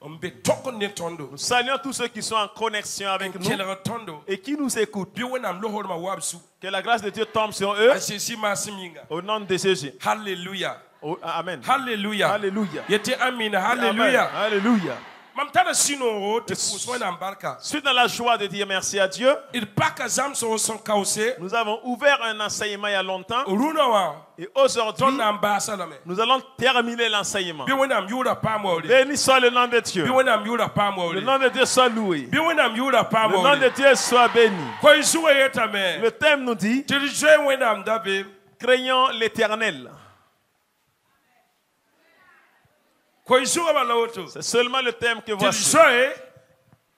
Nous saluons tous ceux qui sont en connexion avec nous et qui nous écoutent. Que la grâce de Dieu tombe sur eux au nom de Jésus. Alléluia. Oh, amen. Alléluia. Alléluia. Alléluia. Alléluia. Suite dans la joie de dire merci à Dieu, nous avons ouvert un enseignement il y a longtemps et aujourd'hui nous allons terminer l'enseignement. Béni soit le nom de Dieu. Le nom de Dieu soit loué. Le nom de Dieu soit béni. Le thème nous dit craignons l'Éternel. C'est seulement le thème que voici.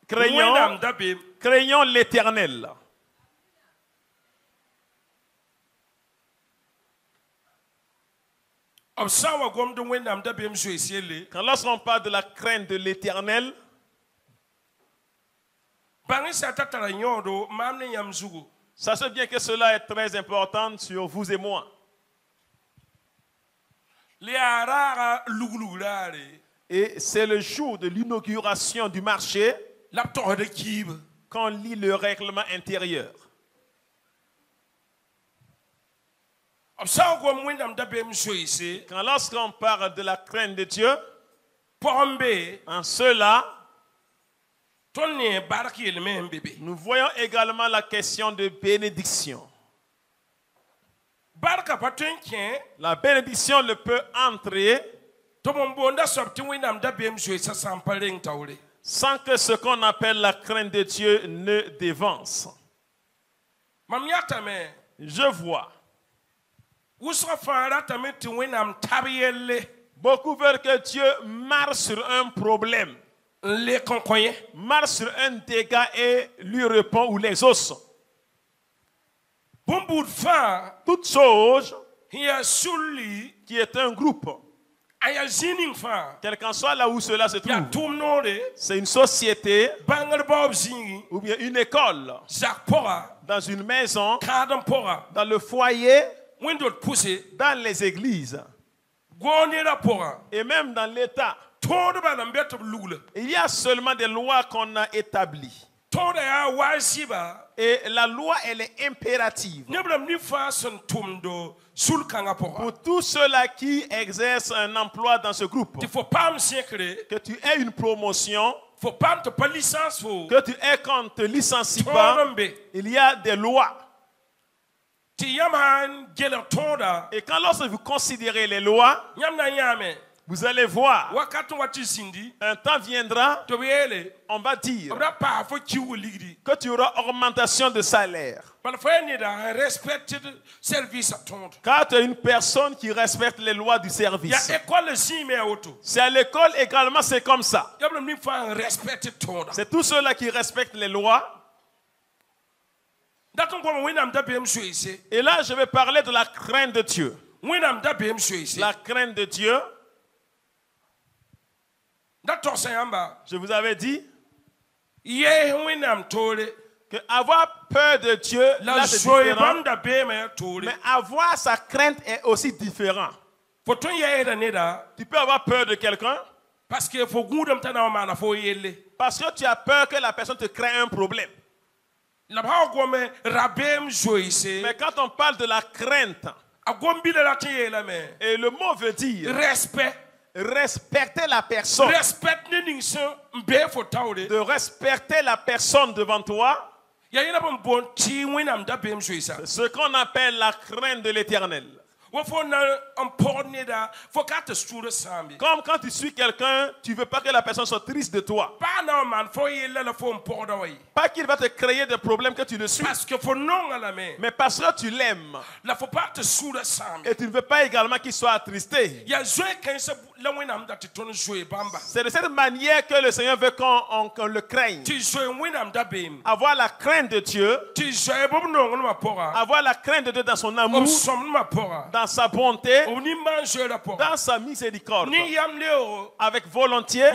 Craignons l'Éternel. Quand lorsqu'on parle de la crainte de l'Éternel, sachez bien que cela est très important sur vous et moi. Et c'est le jour de l'inauguration du marché qu'on lit le règlement intérieur. Quand lorsqu'on parle de la crainte de Dieu, en cela, nous voyons également la question de bénédiction. La bénédiction ne peut entrer sans que ce qu'on appelle la crainte de Dieu ne dévance. Je vois. Beaucoup veulent que Dieu marche sur un problème, marche sur un dégât et lui répond ou les os. Toute chose qui est un groupe, quel qu'en soit là où cela se trouve, c'est une société ou bien une école, dans une maison, dans le foyer, dans les églises et même dans l'État. Il y a seulement des lois qu'on a établies. Et la loi, elle est impérative pour tous ceux-là qui exercent un emploi dans ce groupe. Que tu aies une promotion, que tu aies qu'on ne te licencie pas, il y a des lois. Et quand lorsque vous considérez les lois, vous allez voir, un temps viendra, on va dire que tu auras augmentation de salaire. Car tu es une personne qui respecte les lois du service. C'est à l'école également, c'est comme ça. C'est tous ceux-là qui respectent les lois. Et là, je vais parler de la crainte de Dieu. La crainte de Dieu. Je vous avais dit que avoir peur de Dieu, là, c'est différent. Mais avoir sa crainte est aussi différent. Tu peux avoir peur de quelqu'un parce que tu as peur que la personne te crée un problème. Mais quand on parle de la crainte, et le mot veut dire respecter la personne, de respecter la personne devant toi, c'est ce qu'on appelle la crainte de l'Éternel. Comme quand tu suis quelqu'un, tu ne veux pas que la personne soit triste de toi. Pas qu'il va te créer des problèmes que tu le suis. Mais parce que tu l'aimes. Et tu ne veux pas également qu'il soit attristé. C'est de cette manière que le Seigneur veut qu'on le craigne. Avoir la crainte de Dieu. Avoir la crainte de Dieu dans son amour, dans sa bonté, dans sa miséricorde. Avec volontiers.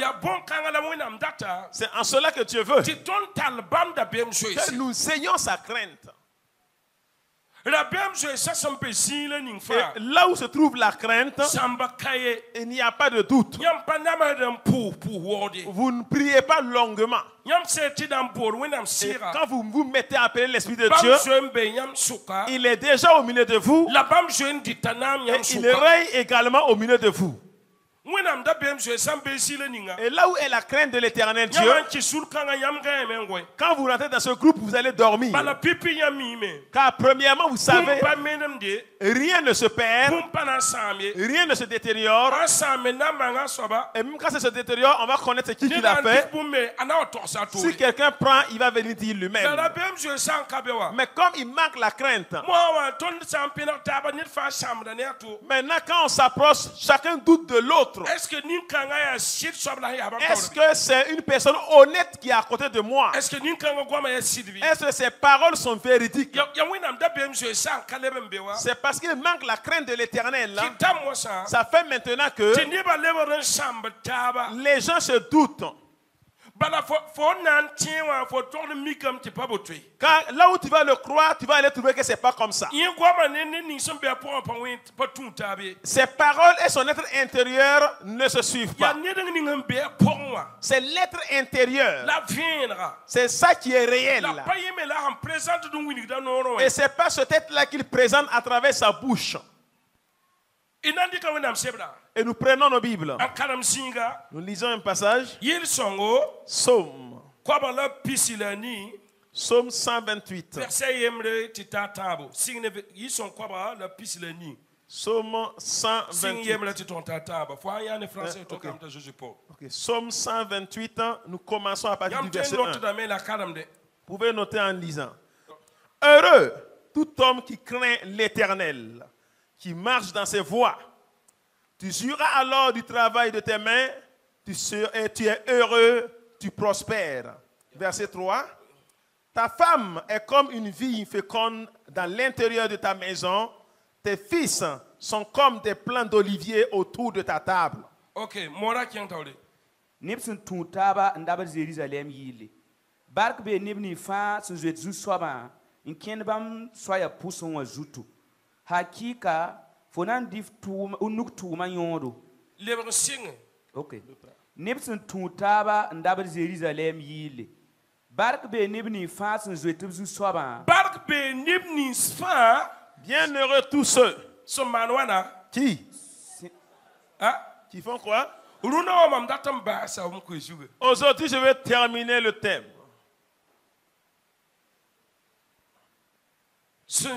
C'est en cela que Dieu veut que nous ayons sa crainte. Et là où se trouve la crainte, il n'y a pas de doute. Vous ne priez pas longuement. Et quand vous vous mettez à appeler l'Esprit de Dieu, il est déjà au milieu de vous. Et il règne également au milieu de vous. Et là où est la crainte de l'Éternel Dieu, quand vous rentrez dans ce groupe, vous allez dormir. Car premièrement, vous savez, rien ne se perd, rien ne se détériore. Et même quand ça se détériore, on va connaître qui l'a fait. Si quelqu'un prend, il va venir dire lui-même. Mais comme il manque la crainte, maintenant quand on s'approche, chacun doute de l'autre. Est-ce que c'est une personne honnête qui est à côté de moi? Est-ce que ses paroles sont véridiques? C'est parce qu'il manque la crainte de l'Éternel. Ça fait maintenant que les gens se doutent. Car là où tu vas le croire, tu vas aller trouver que c'est pas comme ça. Ses paroles et son être intérieur ne se suivent pas. C'est l'être intérieur. C'est ça qui est réel. Et c'est pas ce tête-là qu'il présente à travers sa bouche. Et nous prenons nos Bibles. Nous lisons un passage. Psaume 128. Psaume 128. Psaume 128, nous commençons à partir du verset 1. Vous pouvez noter en lisant. Heureux tout homme qui craint l'Éternel, qui marche dans ses voies. Tu jureras alors du travail de tes mains, tu es heureux, tu prospères. Verset 3. Ta femme est comme une vigne féconde dans l'intérieur de ta maison. Tes fils sont comme des plants d'olivier autour de ta table. Ok, mora qui entend. Nipson tuntaba ndaba Jérusalem yile. Bark be nibni fa sun zuet zu soba. In kenbam soya puson wa zutu. Hakika fonan dif tu unuk tu manyodo. Lebre singe. Ok. Nipson tuntaba ndaba Jérusalem yile. Bark be nibni fa sun zuet zu soba. Bark be nibni fa. Bienheureux tous ceux qui font quoi? Aujourd'hui, je vais terminer le thème. Ceux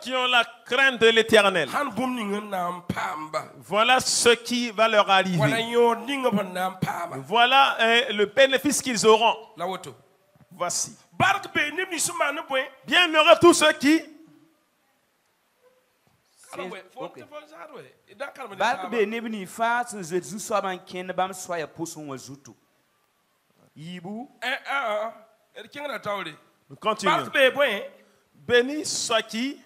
qui ont la crainte de l'Éternel. Voilà ce qui va leur arriver. Voilà le bénéfice qu'ils auront. Voici. Bienheureux tous ceux qui nous continuons. Béni soit qui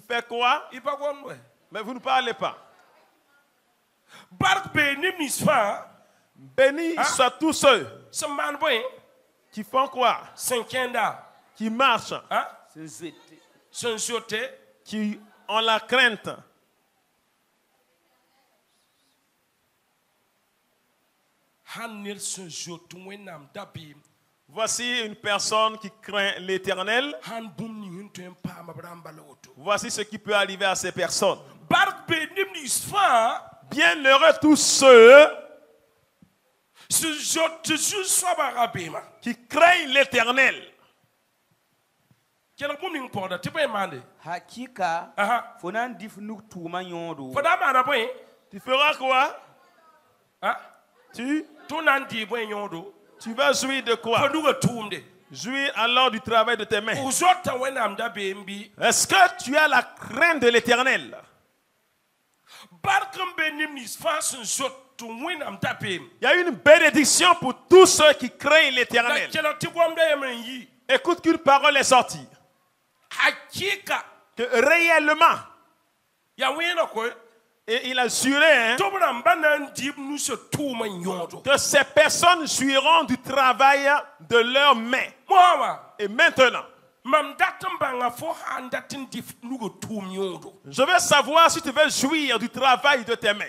fait quoi? Mais vous ne parlez pas. Béni soient tous ceux qui font quoi? Qui marchent, qui ont la crainte. Voici une personne qui craint l'Éternel. Voici ce qui peut arriver à ces personnes. Bienheureux tous ceux qui craignent l'Éternel. Hakika fonan dif nuk tu manyodo. Tu feras quoi? Tu vas jouir de quoi? Jouir alors du travail de tes mains. Est-ce que tu as la crainte de l'Éternel? Il y a une bénédiction pour tous ceux qui craignent l'Éternel. Écoute qu'une parole est sortie. Que réellement, et il a juré que ces personnes jouiront du travail de leurs mains. Et maintenant, je veux savoir si tu veux jouir du travail de tes mains.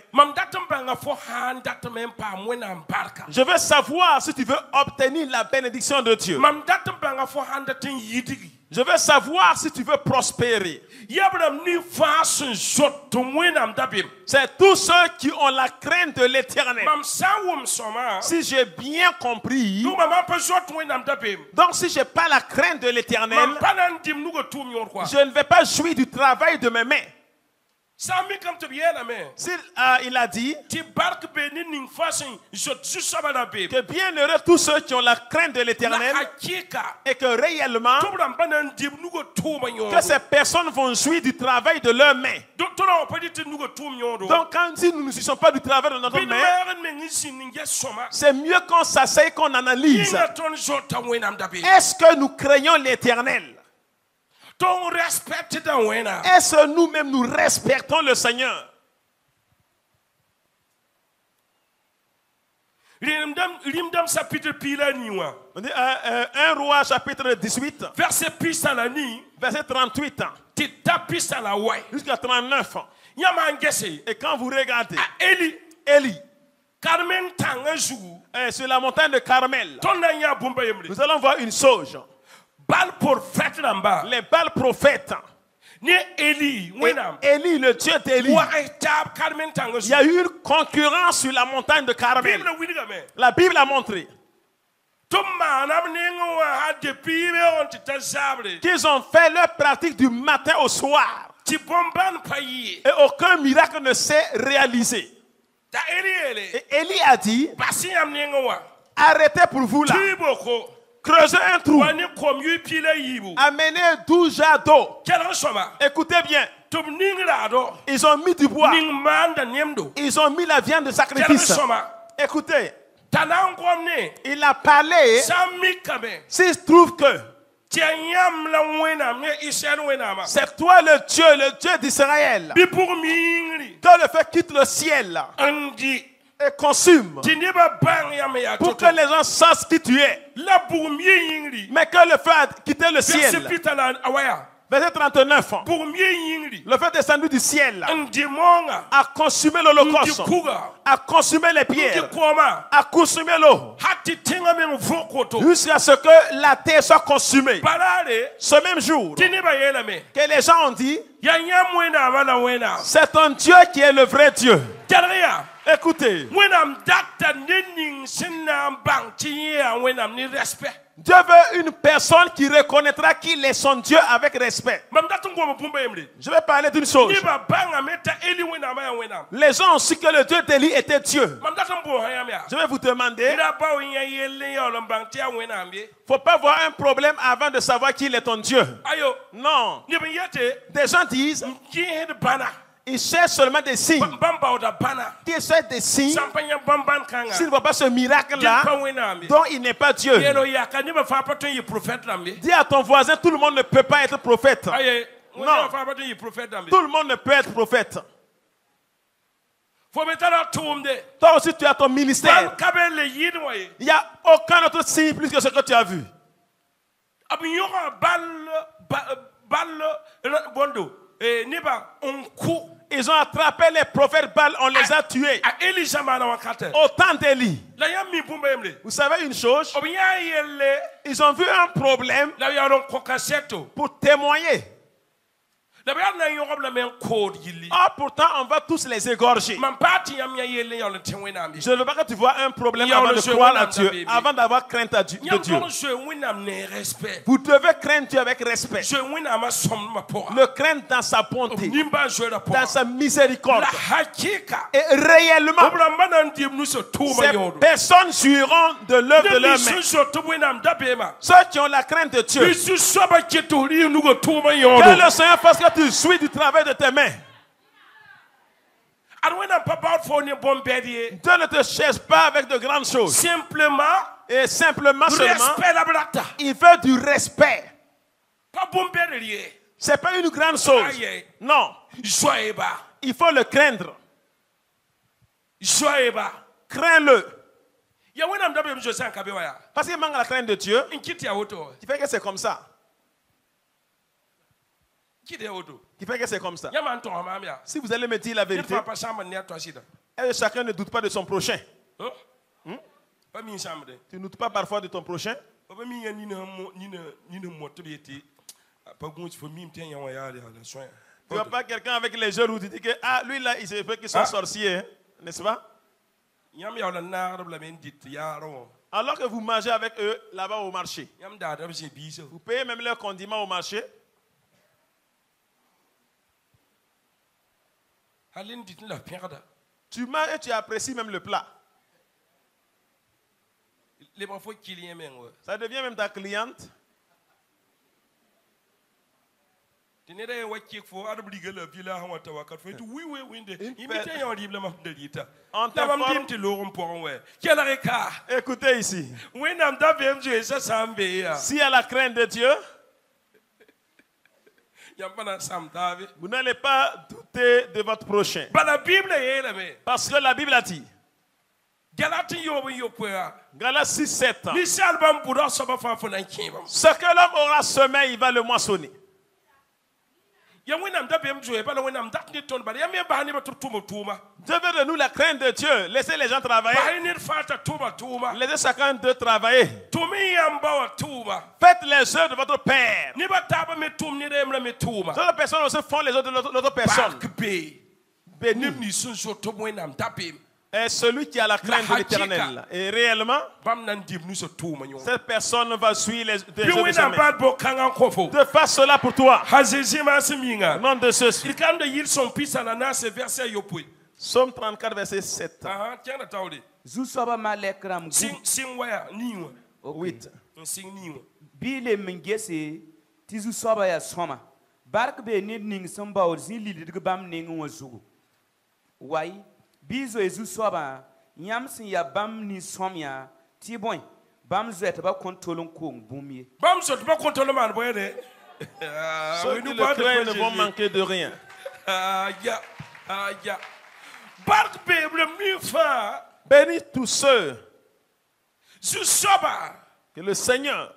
Je veux savoir si tu veux obtenir la bénédiction de Dieu. Je veux savoir si tu veux prospérer. C'est tous ceux qui ont la crainte de l'Éternel. Si j'ai bien compris, donc si je n'ai pas la crainte de l'Éternel, je ne vais pas jouir du travail de mes mains. Il a dit que bienheureux tous ceux qui ont la crainte de l'Éternel et que réellement que ces personnes vont jouir du travail de leurs mains. Donc quand si nous ne jouissons pas du travail de notre main, c'est mieux qu'on s'asseye, qu'on analyse. Est-ce que nous craignons l'Éternel? Est-ce que nous-mêmes nous respectons le Seigneur? On dit 1 Roi chapitre 18 verset 38 jusqu'à 39. Et quand vous regardez Élie sur la montagne de Carmel, nous allons voir une chose. Les Baal prophètes. Élie, le Dieu d'Élie. Il y a eu une concurrence sur la montagne de Carmel. La Bible a montré qu'ils ont fait leur pratique du matin au soir. Et aucun miracle ne s'est réalisé. Et Élie a dit, arrêtez pour vous là. Creusez un trou. Amenez 12 jarres d'eau. Écoutez bien. Ils ont mis du bois. Ils ont mis la viande de sacrifice. Écoutez. Il a parlé. S'il se trouve que c'est toi le Dieu d'Israël, que le feu quitte le ciel et consume, pour que les gens sachent qui tu es. Mais que le feu a quitté le ciel. Verset 39. Le feu descendu du ciel a consumé l'holocauste, a consumé les pierres, a consumé l'eau, jusqu'à ce que la terre soit consumée. Ce même jour que les gens ont dit, c'est un Dieu qui est le vrai Dieu. Écoutez, Dieu veut une personne qui reconnaîtra qu'il est son Dieu avec respect. Je vais parler d'une chose. Les gens ont su que le Dieu d'Élie était Dieu. Je vais vous demander, il ne faut pas avoir un problème avant de savoir qu'il est ton Dieu. Non. Des gens disent, ils cherchent seulement des signes. Ils cherchent des signes. S'ils ne voient pas ce miracle-là, donc il n'est pas Dieu. Dis à ton voisin, tout le monde ne peut pas être prophète. Non. Tout le monde ne peut être prophète. Toi aussi, tu as ton ministère. Il n'y a aucun autre signe plus que ce que tu as vu. Ils ont attrapé les prophètes Baal, on les a tués. Au temps d'Élie. Vous savez une chose? Ils ont vu un problème pour témoigner. Ah, pourtant, on va tous les égorger. Je ne veux pas que tu vois un problème avant de croire à Dieu, avant d'avoir crainte de Dieu. Vous devez craindre Dieu avec respect. Le craindre dans sa bonté, dans sa miséricorde. Et réellement, ces personnes jouiront de l'œuvre de leurs mains. Ceux qui ont la crainte de Dieu, que le Seigneur fasse que tu jouis du travail de tes mains. Dieu ne te cherche pas avec de grandes choses. Simplement seulement, il veut du respect. C'est pas une grande chose. Non. Il faut le craindre. Crains-le. Parce qu'il manque la crainte de Dieu. Qui fait que c'est comme ça. Qui fait que c'est comme ça. Si vous allez me dire la vérité, chacun ne doute pas de son prochain. Tu ne doutes pas parfois de ton prochain. Tu ne vois pas quelqu'un avec les jeux où tu dis que ah, lui là, il se fait qu'il soit sorcier, hein, n'est-ce pas? Alors que vous mangez avec eux là-bas au marché. Vous payez même leurs condiments au marché. Tu manges et tu apprécies même le plat. Ça devient même ta cliente. Écoutez ici. Si à la crainte de Dieu, vous n'allez pas douter de votre prochain. Parce que la Bible a dit. Galates 6:7. Ce que l'homme aura semé, il va le moissonner. Dieu veut de nous la crainte de Dieu. Laissez les gens travailler. Laissez chacun de travailler. Faites les œuvres de votre Père. D'autres personnes aussi font les œuvres de l'autre personne. Béni est celui qui a la crainte de l'Éternel. Et réellement, cette personne va suivre les œuvres de sa main. De faire cela pour toi. Au nom de ceci. Psaume 34, verset 7. 8. Bile mingese tizu soba ya soma. Bark be ning samba or zin li bam ning wazugu. Wai bizo ezu soba nyam sin ya bam ni somya ti boy bam zuet ba kontrolon ko bumie. Bam zot ba kontrolon man boy de. Ceux qui le craignent ne vont manquer de rien. Bark be le mifa. Bénis tous ceux que le Seigneur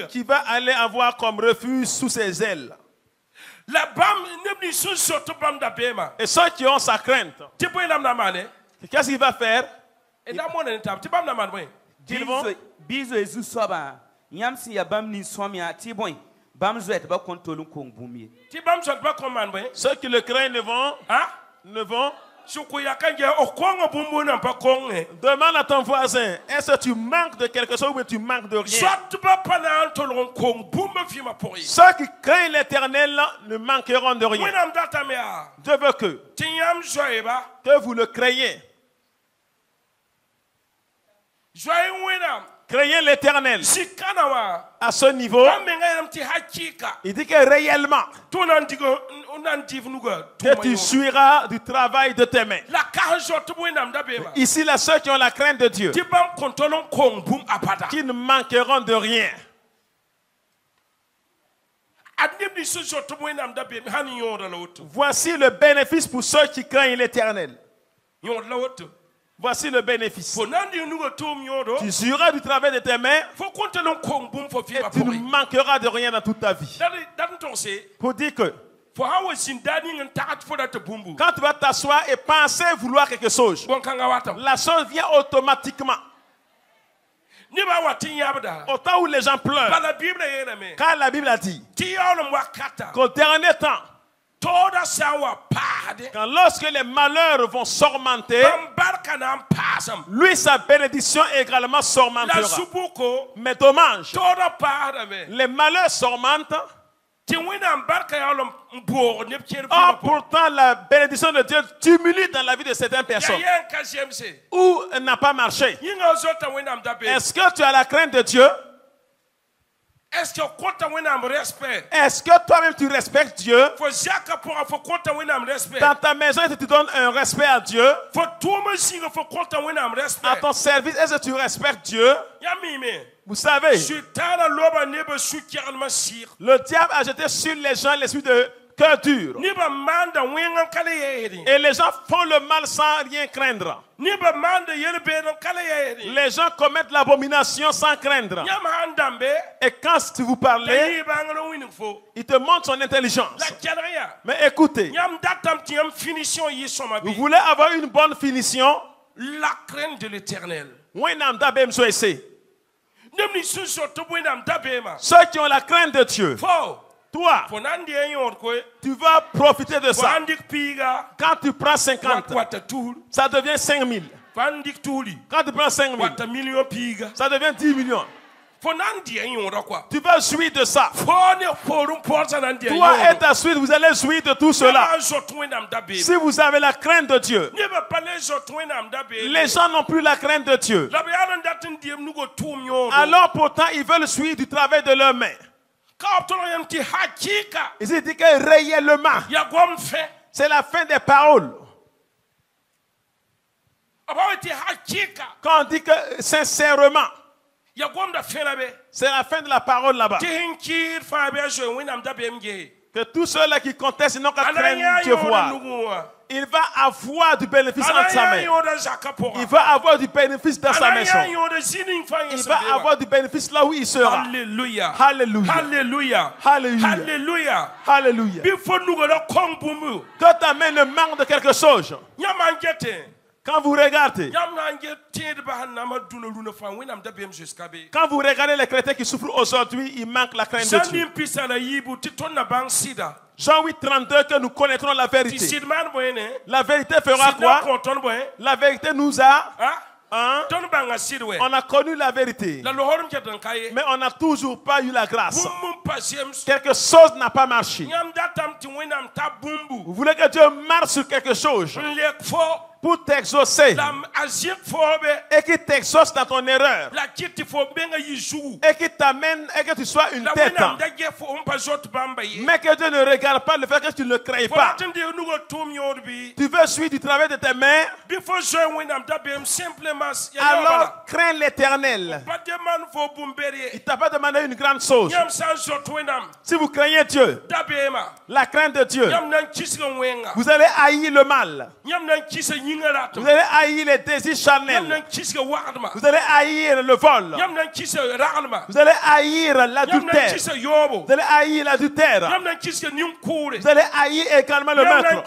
qui va aller avoir comme refuge sous ses ailes. Et ceux qui ont sa crainte, qu'est-ce qu'il va faire? Ils vont ceux qui le craignent ne vont. Demande à ton voisin, est-ce que tu manques de quelque chose ou tu manques de rien? Ceux qui craignent l'Éternel ne manqueront de rien. Dieu veut que vous le craignez. Craignez l'Éternel. À ce niveau, il dit que réellement, que tu jouiras du travail de tes mains. Ici, là, ceux qui ont la crainte de Dieu, qui ne manqueront de rien. Voici le bénéfice pour ceux qui craignent l'Éternel. Voici le bénéfice. Tu jouiras du travail de tes mains et tu ne manqueras de rien dans toute ta vie. Pour dire que quand tu vas t'asseoir et penser vouloir quelque chose, la chose vient automatiquement. Au temps où les gens pleurent. Car la Bible a dit qu'au dernier temps, quand lorsque les malheurs vont s'augmenter, lui, sa bénédiction également s'augmentera. Mais dommage, les malheurs s'augmentent. Or, pourtant, la bénédiction de Dieu diminue dans la vie de certaines personnes. Ou n'a pas marché. Est-ce que tu as la crainte de Dieu? Est-ce que toi-même tu respectes Dieu? Dans ta maison, est-ce que tu donnes un respect à Dieu? À ton service, est-ce que tu respectes Dieu? Vous savez, le diable a jeté sur les gens l'esprit de cœur dur. Et les gens font le mal sans rien craindre. Les gens commettent l'abomination sans craindre. Et quand vous parlez, il te montre son intelligence. Mais écoutez, vous voulez avoir une bonne finition? La crainte de l'Éternel. Ceux qui ont la crainte de Dieu, toi, tu vas profiter de ça. Quand tu prends 50, ça devient 5 000. Quand tu prends 5 000, ça devient 10 millions. Tu vas jouir de ça. Toi et ta suite, vous allez jouir de tout cela. Si vous avez la crainte de Dieu, les gens n'ont plus la crainte de Dieu. Alors pourtant, ils veulent jouir du travail de leurs mains. Il dit que réellement, c'est la fin des paroles. Quand on dit que sincèrement, c'est la fin de la parole là-bas. Que tous ceux-là qui contestent n'ont qu'à craindre Dieu voir. Il va avoir du bénéfice entre sa main. Il va avoir du bénéfice dans sa maison. Il va avoir du bénéfice là où il sera. Alléluia. Alléluia. Alléluia. Alléluia. Alléluia. Alléluia. Que ta main ne manque de quelque chose. Quand vous regardez, les chrétiens qui souffrent aujourd'hui, il manque la crainte de Dieu. Jean 8, 32, que nous connaîtrons la vérité. La vérité fera quoi? La vérité nous a... on a connu la vérité, mais on n'a toujours pas eu la grâce. Quelque chose n'a pas marché. Vous voulez que Dieu marche sur quelque chose pour t'exaucer et qu'il t'exauce dans ton erreur et qu'il t'amène et que tu sois une tête, mais que Dieu ne regarde pas le fait que tu ne crées pas. Tu veux suivre du travail de tes mains, alors crains l'Éternel. Il t'a pas demandé une grande chose. Si vous craignez Dieu, la crainte de Dieu, vous allez haïr le mal. Vous allez haïr les désirs charnels. Vous allez haïr le vol. Vous allez haïr l'adultère. Vous allez haïr l'adultère. Vous allez haïr également le meurtre.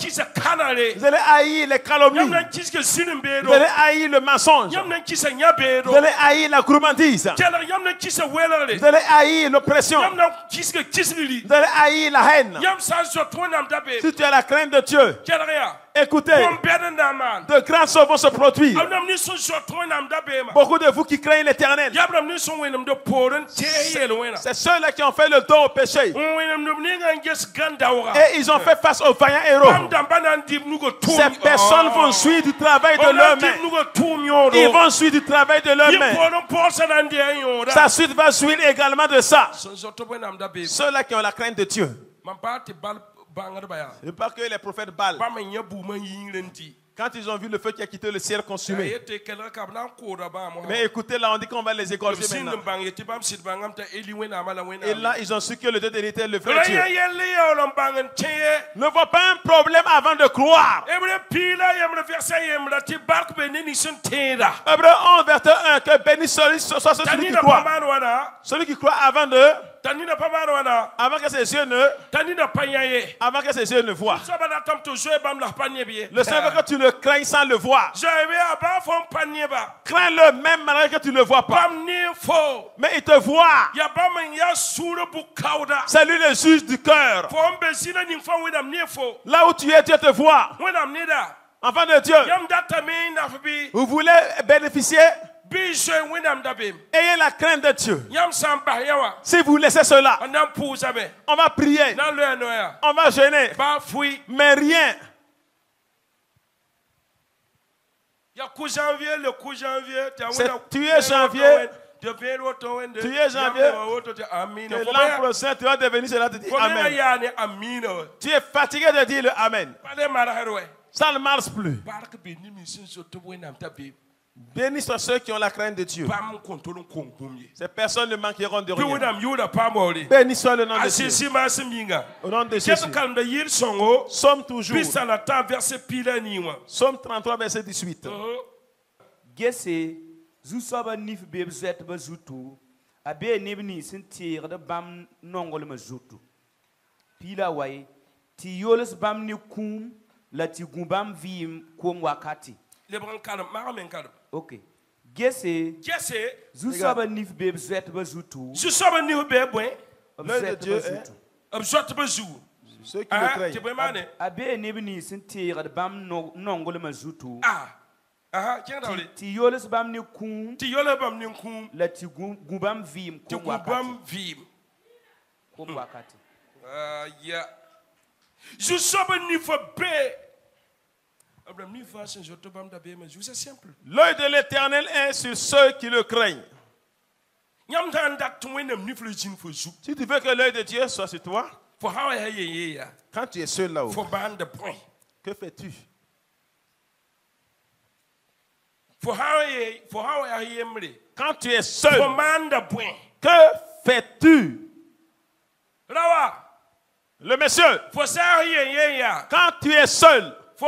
Vous allez haïr les calomnies. Vous allez haïr le mensonge. Vous allez haïr la gourmandise. Vous allez haïr l'oppression. Vous allez haïr la haine. Si tu as la crainte de Dieu, écoutez, de grandes choses vont se produire. Beaucoup de vous qui craignent l'Éternel, c'est ceux-là qui ont fait le dos au péché. Et ils ont fait face aux vaillants héros. Ces personnes vont suivre du travail de leurs mains. Ils vont suivre du travail de leurs mains. Sa suite va suivre également de ça. Ceux-là qui ont la crainte de Dieu. Et pas que les prophètes Baal, quand ils ont vu le feu qui a quitté le ciel consumé. Mais écoutez, là on dit qu'on va les égorger maintenant. Et là ils ont su que le Dieu de l'éternel, le vrai Dieu, ne voit pas un problème avant de croire. Hébreux 11, verset 1, que béni soit celui qui croit. Celui qui croit avant que ses yeux ne voient. Le Seigneur veut que tu le le craignes sans le voir. Crains-le même malgré que tu ne le vois pas. Mais il te voit. C'est lui le juge du cœur. Là où tu es, Dieu te voit. Enfant de Dieu, vous voulez bénéficier? Ayez la crainte de Dieu. Si vous laissez cela, on va prier, on va jeûner, mais rien. Tu es janvier. Que l'an prochain, tu vas devenir cela, te dire Amen. Tu es fatigué de dire le Amen. Ça ne marche plus. Bénis soient ceux qui ont la crainte de Dieu. Ces personnes ne manqueront de rien. Bénis soit le nom de Dieu. Au nom de Jésus. Somme toujours. Somme 33, verset 18. Gese, Zusaba nif beb zet bazutu, abe nebni sentir de bam nongol mazutu. Pila way, ti yoles bam ni kum, la ti gumbam vim kum wakati. Ok. Gese, Zusaba nif beb zet bazutu. Zusaba nif beb, l'œil de Dieu est ceux qui le craignent. Abe nebni sentir de bam nongol mazutu. Ti yoles bam ni kum, la ti gumbam vim kum wakati. Zusaba nif beb. L'œil de l'Éternel est sur ceux qui le craignent. Si tu veux que l'œil de Dieu soit sur toi, quand tu es seul là-haut, que fais-tu? Quand tu es seul, que fais-tu? Le monsieur, quand tu es seul, que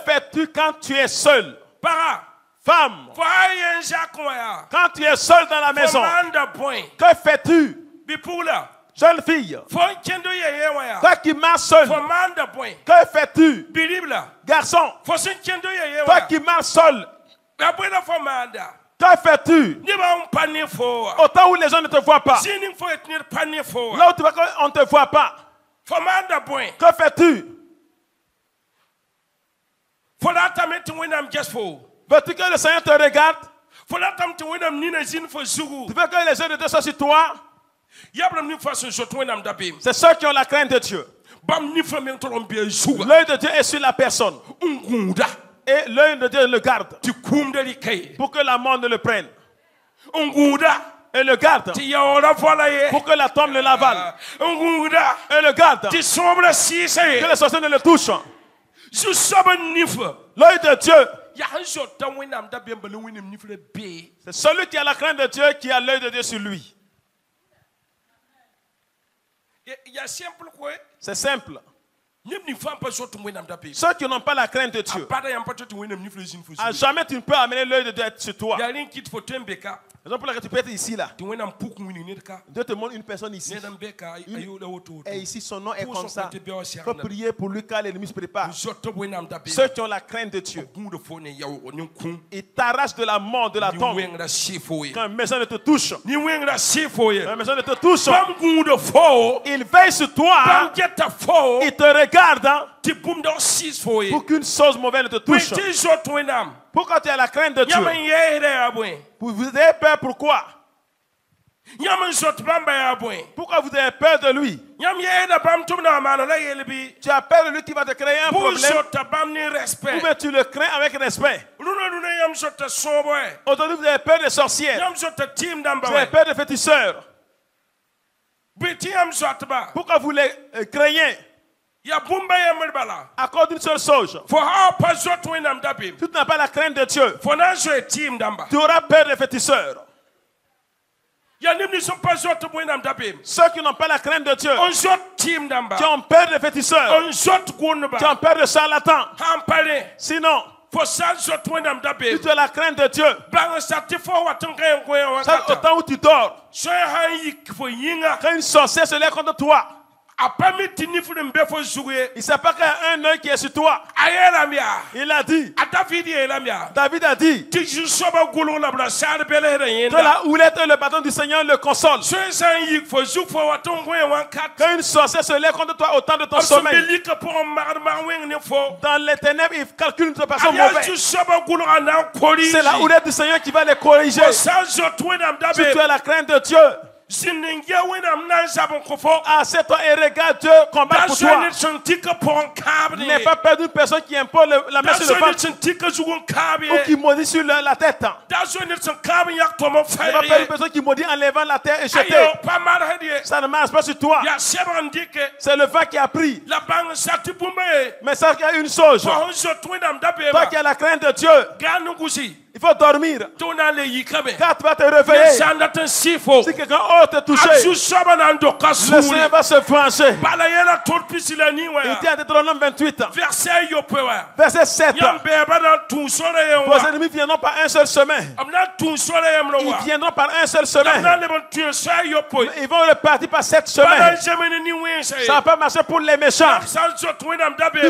fais-tu quand tu es seul? Femme, quand tu es seul dans la maison, que fais-tu? Jeune fille, toi qui marches seul, que fais-tu? Garçon, toi qui marches seul, que fais-tu? Autant où les gens ne te voient pas, là où tu vas, on ne te voit pas, que fais-tu? Veux-tu que le Seigneur te regarde? Tu veux que les yeux de Dieu soient sur toi? C'est ceux qui ont la crainte de Dieu. L'œil de Dieu est sur la personne. Et l'œil de Dieu le garde. Pour que la mort ne le prenne. Et le garde. Pour que la tombe ne l'avale. Et le garde. Que les sorciers ne le touchent. L'œil de Dieu. C'est celui qui a la crainte de Dieu qui a l'œil de Dieu sur lui. C'est simple. Ceux qui n'ont pas la crainte de Dieu, à jamais tu ne peux amener l'œil de Dieu sur toi. La raison pour laquelle tu peux être ici là. Dieu te montre une personne ici. Et ici son nom est comme ça. Il faut prier pour lui car l'ennemi se prépare. Ceux qui ont la crainte de Dieu, ils t'arrachent de la mort, de la tombe. Quand une maison ne te touche, quand une maison ne te touche, il veille sur toi, il te regarde pour qu'une chose mauvaise ne te touche. Pourquoi tu as la crainte de Dieu? Vous avez peur, pourquoi? Pourquoi vous avez peur de lui? Tu as peur de lui qui va te créer un problème. Ou bien tu le crains avec respect. Aujourd'hui vous avez peur des sorcières. Vous avez peur des féticheurs. Pourquoi vous les craignez? À cause d'une seule chose. Si tu n'as pas la crainte de Dieu, tu auras peur des féticheurs. Ceux qui n'ont pas la crainte de Dieu, qui ont peur des féticheurs, qui ont peur des charlatans. Sinon, si tu as la crainte de Dieu, au temps où tu dors, quand une sorcière se lève contre toi, Il sait pas qu'il y a un œil qui est sur toi. Il a dit. David a dit. Que la houlette et le bâton du Seigneur le consolent. Quand une sorcière se lève contre toi au temps de ton sommeil, dans les ténèbres, il calcule de façon mauvaise. C'est la houlette du Seigneur qui va les corriger. Si tu as la crainte de Dieu, assieds-toi et regarde Dieu combattre pour toi. N'aie pas peur d'une personne qui impose la main sur le ventre ou qui maudit sur la tête. N'aie pas peur d'une personne qui maudit en levant la terre et jeter. Ça ne marche pas sur toi. C'est le vent qui a pris. Mais ça, il y a une chose. Toi qui as la crainte de Dieu, il faut dormir. Quand tu vas te réveiller, si quelqu'un autre te touche, le Seigneur va se venger. Il dit en Deutéronome 28, verset 7, vos ennemis viendront par un seul chemin. Ils viendront par un seul chemin. Ils vont repartir par 7 chemins. Ça ne va pas marcher pour les méchants. Si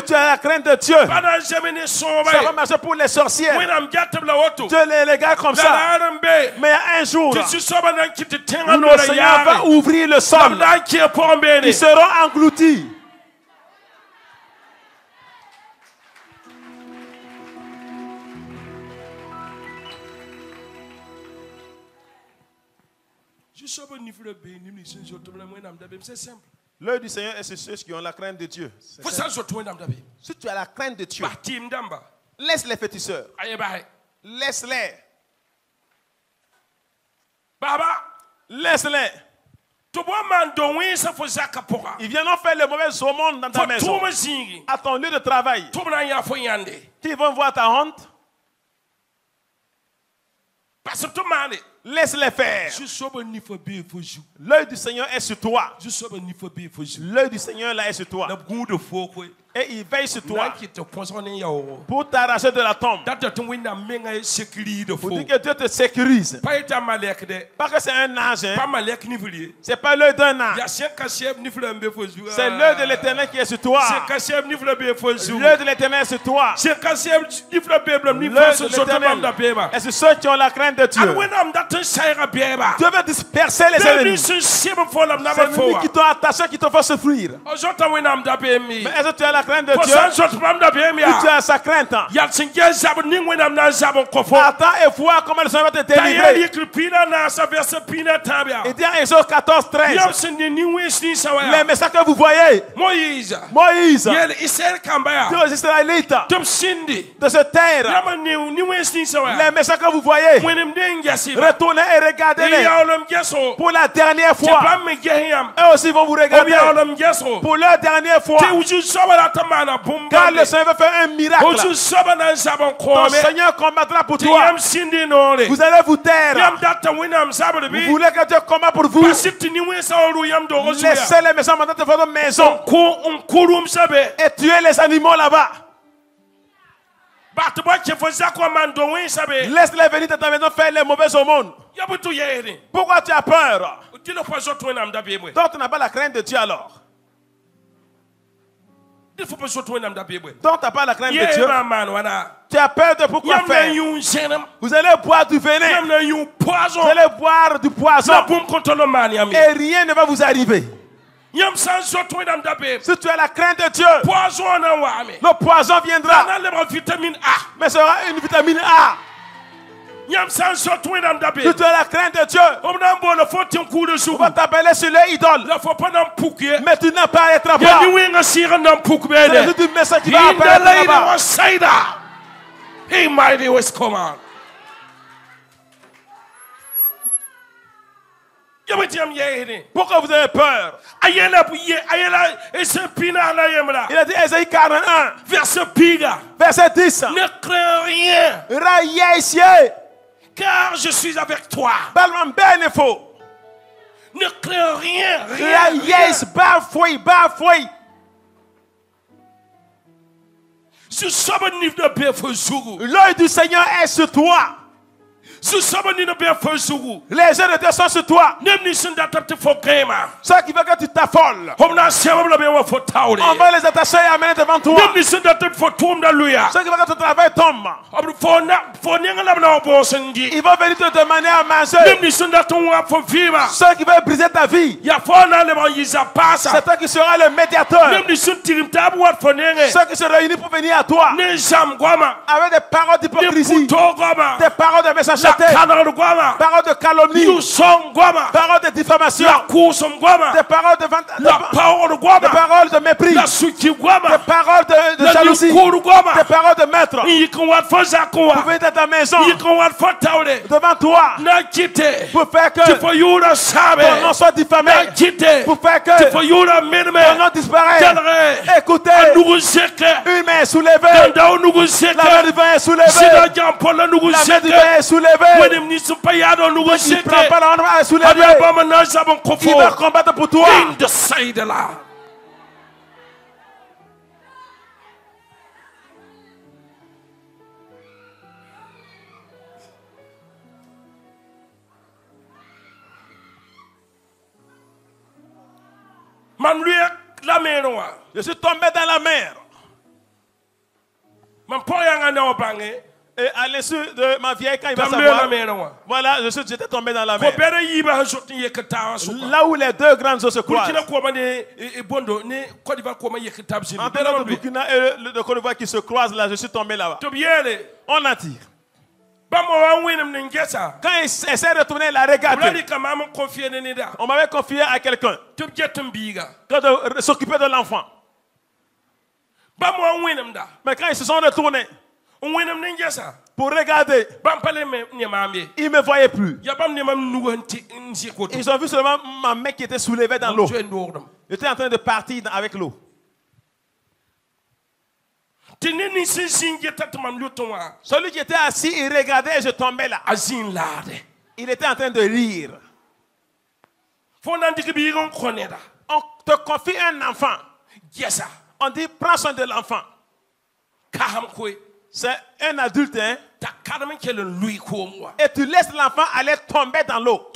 tu as la crainte de Dieu, ça va pas marcher pour les sorcières. Dieu les gars comme ça. Mais il y a un jour où le Seigneur va ouvrir le sol. Ils seront engloutis. L'œil du Seigneur est sur ceux qui ont la crainte de Dieu. Si tu as la crainte de Dieu, laisse les féticheurs. Laisse-les. Laisse-les. Ils viendront faire le mauvais au monde dans ta maison, à ton lieu de travail. Qui vont voir ta honte. Laisse-les faire. L'œil du Seigneur est sur toi. L'œil du Seigneur là est sur toi. Et il veille sur toi pour t'arracher de la tombe. Pour dire que Dieu te sécurise. Pas que c'est un ange. C'est pas l'œil d'un ange. C'est l'œil de l'Éternel qui est sur toi. L'œil de l'Éternel est sur toi. L'œil de l'Éternel est sur ceux qui ont la crainte de Dieu. Dieu veut disperser les ennemis. C'est l'ennemi qui t'ont attaché, qui te font souffrir. Mais est-ce que tu as la crainte de Dieu? Tu as sa crainte. Attends et vois comment le Seigneur va te délivrer. Il dit en Exode 14, 13. Les messages que vous voyez, Moïse, Dieu aux Israélites, de se taire. Les messages que vous voyez, retournez et regardez-les pour la dernière fois. Eux aussi vont vous regarder pour la dernière fois. Car le Seigneur va faire un miracle. Ton Seigneur combattra pour toi. Vous allez vous taire. Vous voulez que Dieu combatte pour vous. Laissez les méchants maintenant de votre maison et tuez les animaux là-bas. Laisse-les venir de ta maison faire les mauvaises au monde. Pourquoi tu as peur? Donc tu n'as pas la crainte de Dieu alors. Donc tu n'as pas la crainte de Dieu. Tu as peur de pourquoi faire? Vous allez boire du venin. Vous allez boire du poison. Et rien ne va vous arriver. Si tu as la crainte de Dieu, le poison viendra. Mais ce sera une vitamine A. Si tu as la crainte de Dieu, on va t'appeler sur les idoles. Mais tu n'as pas à être là-bas. C'est juste une message qui va apparaître là-bas. Pourquoi vous avez peur? Il a dit Ésaïe 41, verset 10. Ne crains rien, car je suis avec toi. Ne crains rien, L'œil du Seigneur est sur toi. Les yeux de Dieu sont sur toi. Ceux qui veulent que tu t'affoles, on va les attacher et amener devant toi. Ceux qui veulent que ton travail tombe, ils vont venir te demander à manger. Ceux qui veulent briser ta vie, c'est toi qui seras le médiateur. Ceux qui se réunissent pour venir à toi avec des paroles d'hypocrisie, des paroles de méchanceté, paroles de calomnie, paroles de diffamation, des paroles des paroles de mépris, des paroles de jalousie, des paroles de maître. Vous venez dans ta maison devant toi pour faire que ton nom soit diffamé, pour faire que ton nom disparaisse. Écoutez, une main est soulevée, la main du vin est soulevée, la main du vin est soulevée. Il ne prend pas la main à soulever. Il va combattre pour toi. Je suis tombé dans la mer. Et à l'insu de ma vieille, quand il va savoir, voilà, j'étais tombé dans la mer. Là où les deux grandes eaux se croisent. Entre le Burkina et le Côte d'Ivoire qui se croisent là, je suis tombé là-bas. On attire. Quand il essaie de tourner, il a regardé. On m'avait confié à quelqu'un de s'occuper de l'enfant. Mais quand ils se sont retournés pour regarder, ils ne me voyaient plus. Ils ont vu seulement ma main qui était soulevée dans l'eau. J'étais en train de partir avec l'eau. Celui qui était assis, il regardait et je tombais là. Il était en train de rire. On te confie un enfant. On dit, prends soin de l'enfant. C'est un adulte, hein? Et tu laisses l'enfant aller tomber dans l'eau.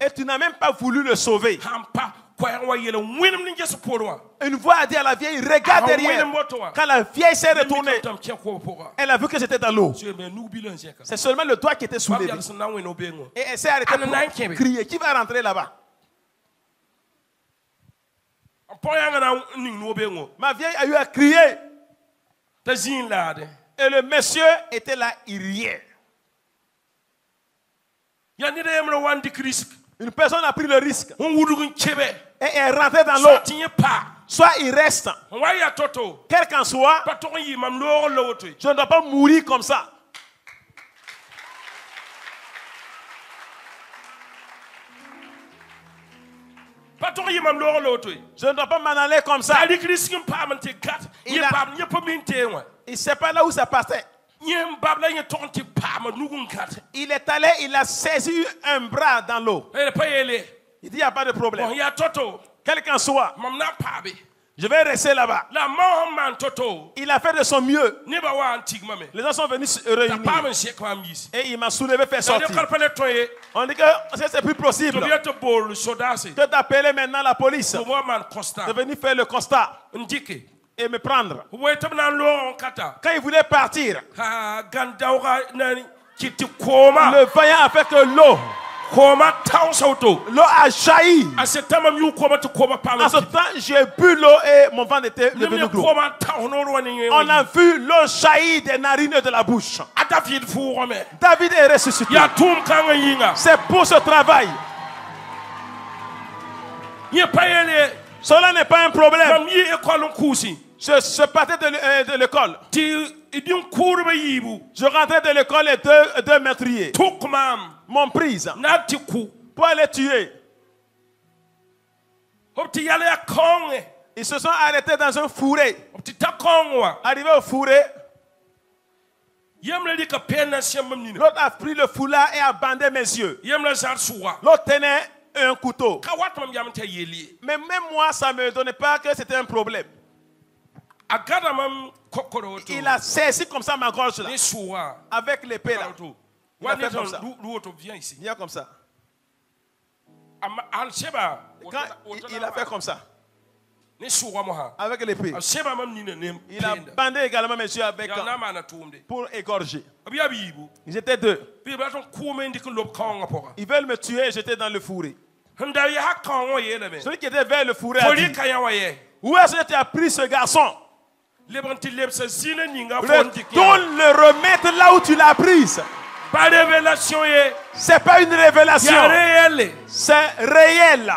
Et tu n'as même pas voulu le sauver. Une voix a dit à la vieille, regarde derrière. Quand la vieille s'est retournée, elle a vu que j'étais dans l'eau. C'est seulement le doigt qui était soulevé. Et elle s'est arrêtée pour crier. Qui va rentrer là-bas? Ma vieille a eu à crier. Et le monsieur était là, il riait. Une personne a pris le risque. Et est rentrée dans l'eau. Soit il reste. Quel qu'en soit, je ne dois pas mourir comme ça. Je ne dois pas m'en aller comme ça. Il ne sait pas là où ça passait. Il est allé, il a saisi un bras dans l'eau. Il dit, il n'y a pas de problème. Quel qu'en soit, je vais rester là-bas. Il a fait de son mieux. Les gens sont venus se réunir. Et il m'a soulevé, fait sortir. On dit que c'est plus possible que d'appeler maintenant la police. De venir faire le constat. Et me prendre. Quand il voulait partir, le vaillant a fait que l'eau a jailli. En ce temps, j'ai bu l'eau et mon ventre était devenu gros. On a vu l'eau jaillir des narines et de la bouche. David est ressuscité. C'est pour ce travail. Cela n'est pas un problème. Je partais de l'école. Je rentrais de l'école et deux meurtriers m'ont prise pour aller tuer. Ils se sont arrêtés dans un fourré. Arrivé au fourré, l'autre a pris le foulard et a bandé mes yeux. L'autre tenait un couteau. Mais même moi, ça ne me donnait pas que c'était un problème. Il a saisi comme ça ma gorge là, avec l'épée là. Il a fait comme ça. Viens comme ça. Quand il a fait comme ça. Avec l'épée. Il a bandé également mes yeux avec pour égorger. Ils étaient deux. Ils veulent me tuer et j'étais dans le fourré. Celui qui était vers le fourré a dit, où est-ce que tu as pris ce garçon? Retourne le remettre là où tu l'as prise. C'est pas une révélation. C'est réel.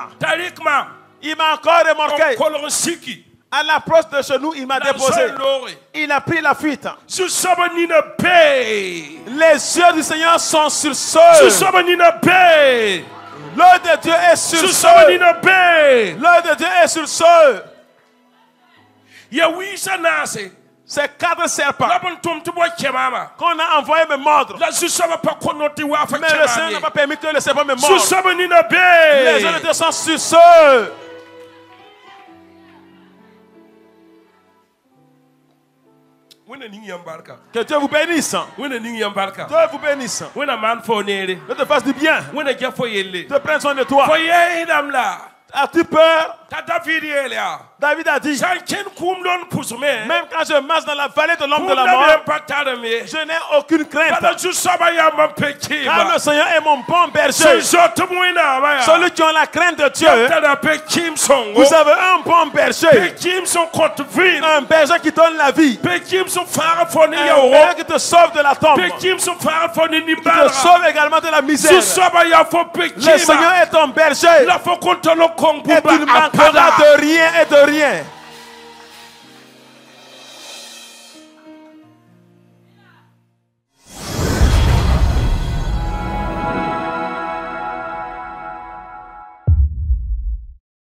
Il m'a encore remarqué. À l'approche de chez nous, il m'a déposé. Il a pris la fuite. Les yeux du Seigneur sont sur ceux. L'œil de Dieu est sur ceux. L'œil de Dieu est sur ceux. C'est 4 serpents qu'on a envoyé me mordre. Mais le Seigneur n'a pas permis que le serpent me morde. Les yeux de Dieu sont sur ceux. Que Dieu vous bénisse. Dieu vous bénisse. Que te fasse du bien. Te prenne soin de toi. As-tu peur? David a dit, même quand je marche dans la vallée de l'ombre de la mort, je n'ai aucune crainte. Car le Seigneur est mon bon berger. Celui qui a la crainte de Dieu, vous avez un bon berger. Un berger qui donne la vie. Un berger qui te sauve de la tombe. Qui te sauve également de la misère. Le Seigneur est ton berger. Et tu ne manqueras de rien et de rien.